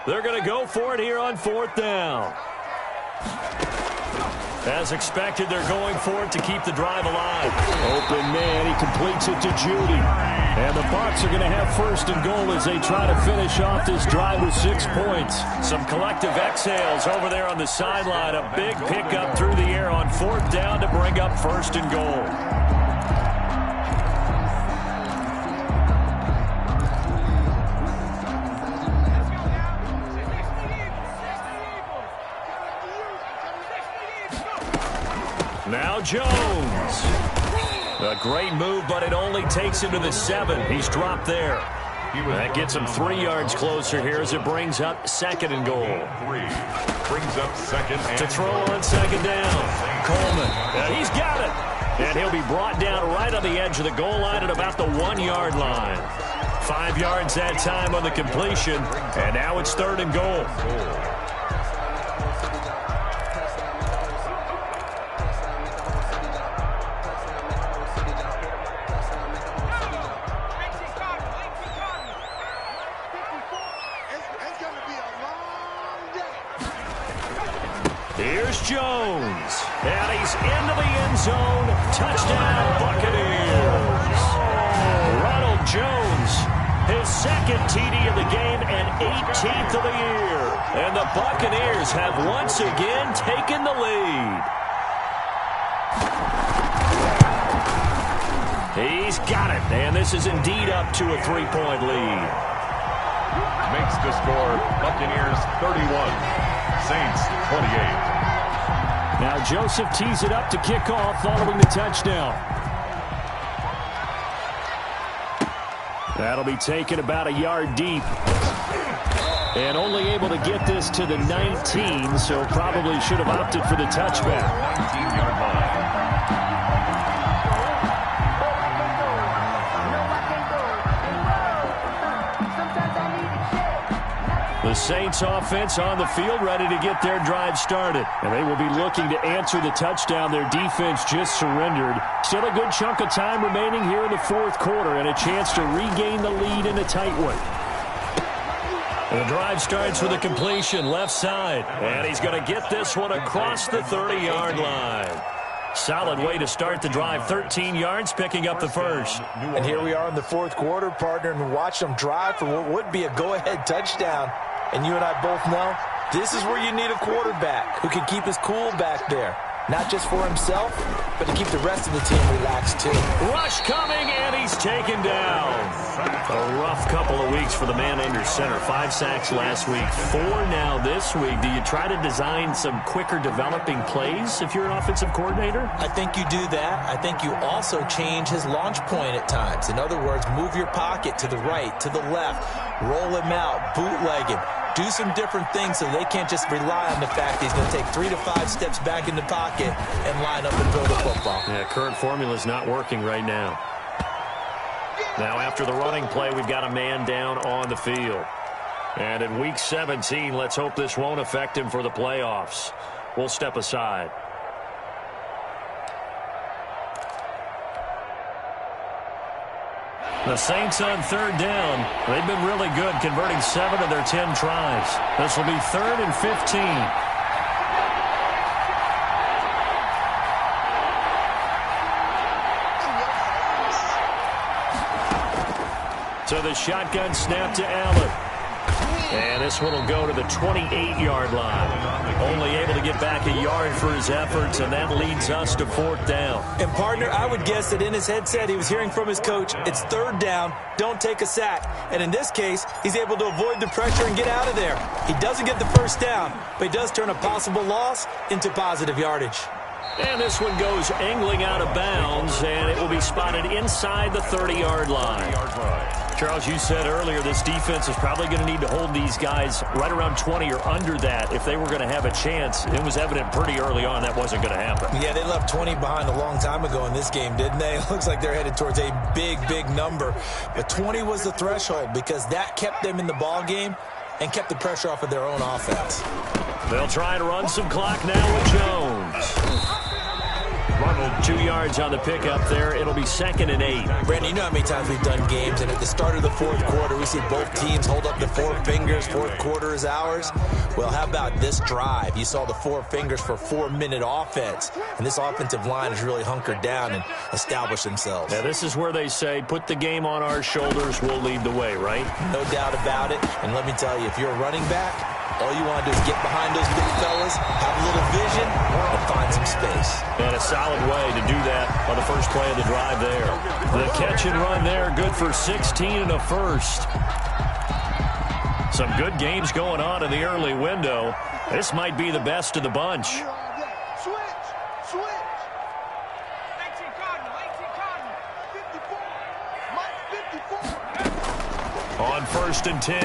They're going to go for it here on 4th down. As expected, they're going for it to keep the drive alive. Open man, he completes it to Judy. And the Bucs are going to have 1st and goal as they try to finish off this drive with 6 points. Some collective exhales over there on the sideline. A big pickup through the air on 4th down to bring up 1st and goal. Now Jones. A great move, but it only takes him to the 7. He's dropped there. That gets him 3 yards closer here as it brings up 2nd and goal. Brings up 2nd and to throw on 2nd down. Coleman. He's got it. And he'll be brought down right on the edge of the goal line at about the 1-yard line. 5 yards that time on the completion. And now it's 3rd and goal. Here's Jones. And he's into the end zone. Touchdown, Buccaneers. Ronald Jones, his 2nd TD of the game and 18th of the year. And the Buccaneers have once again taken the lead. He's got it. And this is indeed up to a 3-point lead. Makes the score Buccaneers 31. Saints 28. Now Joseph tees it up to kick off following the touchdown. That'll be taken about a yard deep. And only able to get this to the 19, so probably should have opted for the touchback. 19-yard line. The Saints offense on the field ready to get their drive started. And they will be looking to answer the touchdown their defense just surrendered. Still a good chunk of time remaining here in the 4th quarter and a chance to regain the lead in a tight one. The drive starts with a completion left side. And he's going to get this one across the 30-yard line. Solid way to start the drive. 13 yards, picking up the first. And here we are in the 4th quarter, partner, and watch them drive for what would be a go-ahead touchdown. And you and I both know this is where you need a quarterback who can keep his cool back there. Not just for himself, but to keep the rest of the team relaxed too. Rush coming, and he's taken down. A rough couple of weeks for the man under center. 5 sacks last week, 4 now this week. Do you try to design some quicker developing plays if you're an offensive coordinator? I think you do that. I think you also change his launch point at times. In other words, move your pocket to the right, to the left, roll him out, bootleg him. Do some different things so they can't just rely on the fact that he's going to take 3 to 5 steps back in the pocket and line up and throw the football. Yeah, current formula is not working right now. Now after the running play, we've got a man down on the field. And in week 17, let's hope this won't affect him for the playoffs. We'll step aside. The Saints on 3rd down. They've been really good, converting 7 of their 10 tries. This will be 3rd and 15. So the shotgun snap to Allen. And this one will go to the 28-yard line. Only able to get back a yard for his efforts, and that leads us to 4th down. And, partner, I would guess that in his headset he was hearing from his coach, it's 3rd down, don't take a sack. And in this case, he's able to avoid the pressure and get out of there. He doesn't get the 1st down, but he does turn a possible loss into positive yardage. And this one goes angling out of bounds, and it will be spotted inside the 30-yard line. Charles, you said earlier this defense is probably going to need to hold these guys right around 20 or under that if they were going to have a chance. It was evident pretty early on that wasn't going to happen. Yeah, they left 20 behind a long time ago in this game, didn't they? It looks like they're headed towards a big, big number. But 20 was the threshold because that kept them in the ball game and kept the pressure off of their own offense. They'll try to run some clock now with Jones. 2 yards on the pickup there. It'll be 2nd and 8. Brandon, you know how many times we've done games, and at the start of the 4th quarter, we see both teams hold up the 4 fingers, 4th quarter is ours. Well, how about this drive? You saw the 4 fingers for 4-minute offense, and this offensive line has really hunkered down and established themselves. Now, this is where they say, put the game on our shoulders, we'll lead the way, right? No doubt about it, and let me tell you, if you're a running back, all you want to do is get behind those big fellas, have a little vision, and find some space. And a solid way to do that on the first play of the drive there. The catch and run there, good for 16 and a first. Some good games going on in the early window. This might be the best of the bunch. On 1st and 10,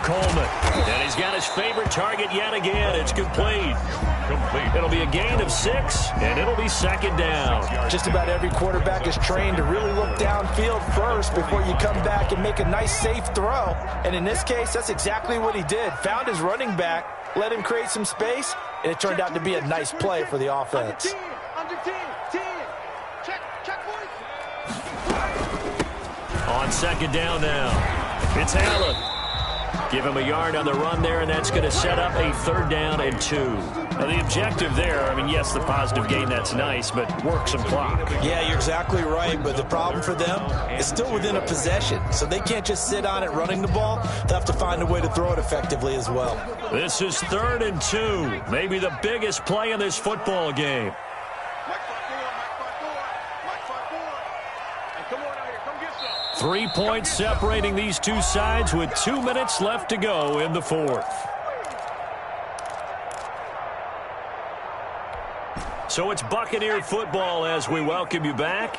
Coleman. And he's got his favorite target yet again. It's complete. It'll be a gain of 6, and it'll be 2nd down. Just about every quarterback is trained to really look downfield first before you come back and make a nice, safe throw. And in this case, that's exactly what he did. Found his running back, let him create some space, and it turned out to be a nice play for the offense. Under 10. Check, boys. On 2nd down now. It's Allen. Give him a yard on the run there, and that's going to set up a 3rd down and 2. Now, the objective there, I mean, yes, the positive gain, that's nice, but work some clock. Yeah, you're exactly right, but the problem for them is still within a possession, so they can't just sit on it running the ball. They'll have to find a way to throw it effectively as well. This is 3rd and 2, maybe the biggest play in this football game. And come on out here, come get some. 3 points separating these two sides with 2 minutes left to go in the 4th. So it's Buccaneer football as we welcome you back.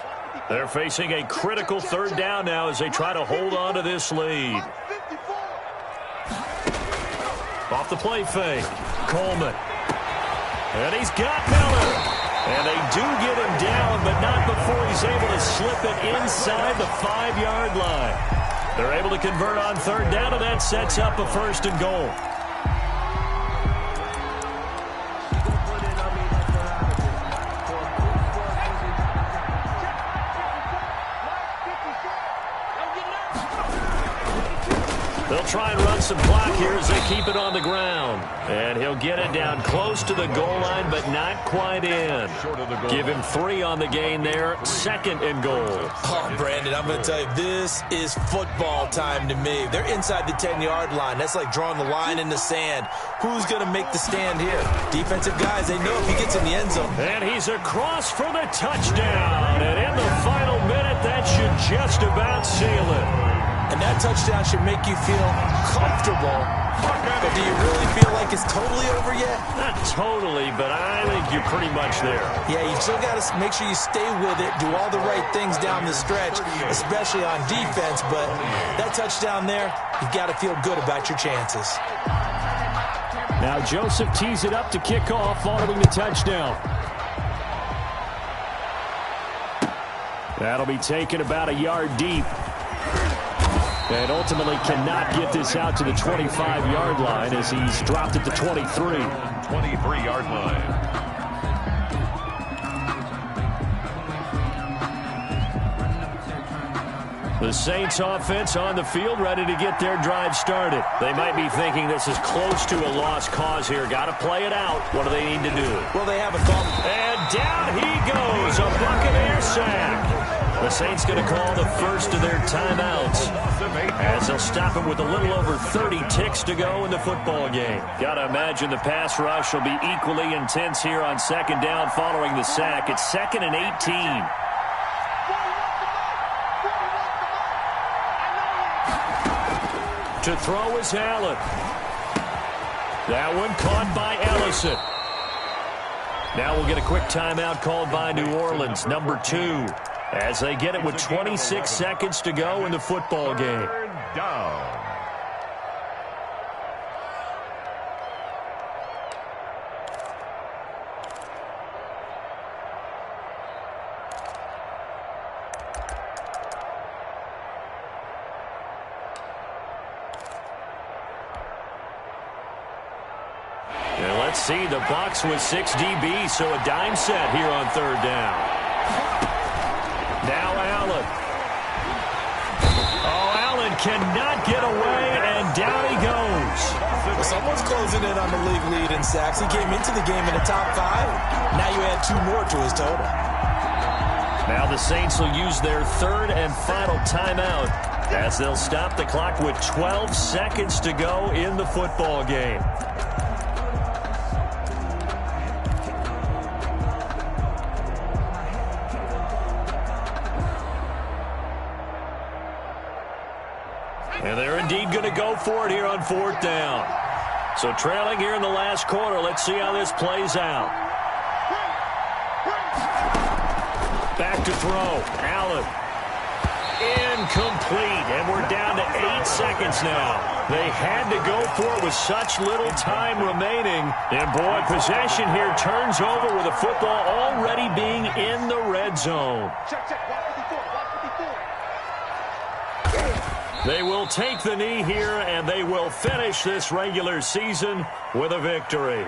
They're facing a critical 3rd down now as they try to hold on to this lead. Off the play fake, Coleman. And he's got Miller. And they do get him down, but not before he's able to slip it inside the 5-yard line. They're able to convert on 3rd down, and that sets up a 1st and goal. They'll try and run some clock here as they keep it on the ground. And he'll get it down close to the goal line, but not quite in. Give him 3 on the gain there. 2nd and goal. Oh, Brandon, I'm going to tell you, this is football time to me. They're inside the 10-yard line. That's like drawing the line in the sand. Who's going to make the stand here? Defensive guys, they know if he gets in the end zone. And he's across for the touchdown. And in the final minute, that should just about seal it. And that touchdown should make you feel comfortable. But do you really feel like it's totally over yet? Not totally, but I think you're pretty much there. Yeah, you still got to make sure you stay with it, do all the right things down the stretch, especially on defense. But that touchdown there, you've got to feel good about your chances. Now Joseph tees it up to kick off following the touchdown. That'll be taken about a yard deep. And ultimately cannot get this out to the 25-yard line as he's dropped at the 23. 23-yard line. The Saints offense on the field ready to get their drive started. They might be thinking this is close to a lost cause here. Got to play it out. What do they need to do? Well, they have a thumb. And down he goes. A Buccaneer sack. The Saints going to call the first of their timeouts as they'll stop it with a little over 30 ticks to go in the football game. Got to imagine the pass rush will be equally intense here on 2nd down following the sack. It's 2nd and 18. To throw is Allen. That one caught by Ellison. Now we'll get a quick timeout called by New Orleans, number 2. As they get it with 26 seconds to go in the football game. Down. And let's see, the Bucs with 6 DBs, so a dime set here on 3rd down. Now Allen. Oh, Allen cannot get away, and down he goes. Well, someone's closing in on the league lead in sacks. He came into the game in the top 5. Now you add 2 more to his total. Now the Saints will use their 3rd and final timeout as they'll stop the clock with 12 seconds to go in the football game. And they're indeed going to go for it here on 4th down. So trailing here in the last quarter. Let's see how this plays out. Back to throw. Allen. Incomplete. And we're down to 8 seconds now. They had to go for it with such little time remaining. And, boy, possession here turns over with the football already being in the red zone. They will take the knee here, and they will finish this regular season with a victory.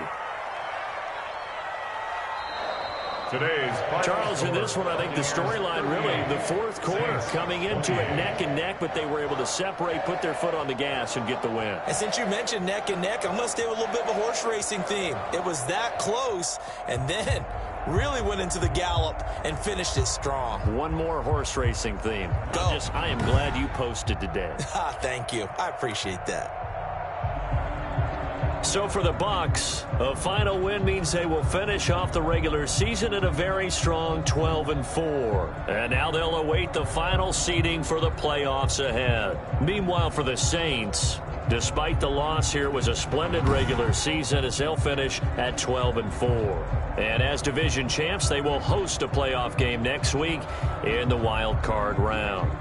Charles, in this one, I think the storyline really, the fourth quarter, coming into it neck and neck, but they were able to separate, put their foot on the gas, and get the win. And since you mentioned neck and neck, I'm going to stay with a little bit of a horse racing theme. It was that close, and then really went into the gallop and finished it strong. One more horse racing theme. Go. I am glad you posted today. Thank you. I appreciate that. So for the Bucs, a final win means they will finish off the regular season at a very strong 12-4. And now they'll await the final seeding for the playoffs ahead. Meanwhile, for the Saints, despite the loss here, it was a splendid regular season as they'll finish at 12-4. And as division champs, they will host a playoff game next week in the wild card round.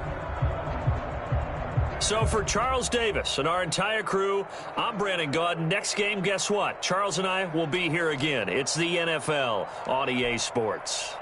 So for Charles Davis and our entire crew, I'm Brandon Gaudin. Next game, guess what? Charles and I will be here again. It's the NFL on EA Sports.